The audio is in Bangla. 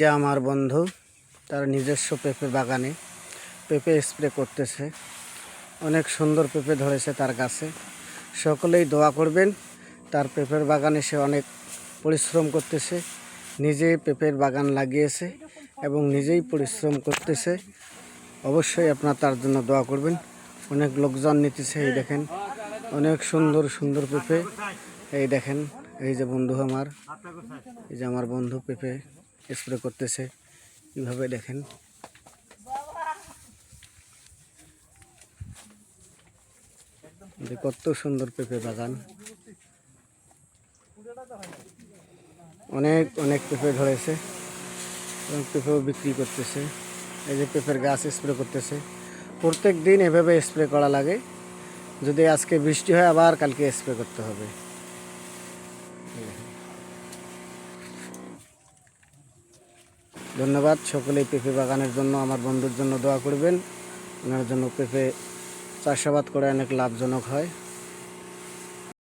যে আমার বন্ধু তার নিজস্ব পেঁপে বাগানে পেঁপে স্প্রে করতেছে। অনেক সুন্দর পেঁপে ধরেছে তার গাছে। সকলেই দোয়া করবেন। তার পেঁপের বাগানে সে অনেক পরিশ্রম করতেছে, নিজে পেঁপের বাগান লাগিয়েছে এবং নিজেই পরিশ্রম করতেছে। অবশ্যই আপনারা তার জন্য দোয়া করবেন। অনেক লোকজন নিতেছে। এই দেখেন অনেক সুন্দর সুন্দর পেঁপে। এই দেখেন, এই যে বন্ধু আমার, এই যে আমার বন্ধু পেঁপে স্প্রে করতেছে। কিভাবে দেখেন, কত সুন্দর পেঁপে বাগান। অনেক অনেক পেঁপে ধরেছে এবং পেঁপেও বিক্রি করতেছে। এই যে পেঁপের গাছ স্প্রে করতেছে। প্রত্যেক দিন এভাবে স্প্রে করা লাগে। যদি আজকে বৃষ্টি হয় আবার কালকে স্প্রে করতে হবে। ধন্যবাদ। সকলেই পেঁপে বাগানের জন্য আমার বন্ধুর জন্য দোয়া করবেন। ওনার জন্য পেঁপে চাষাবাদ করে অনেক লাভজনক হয়।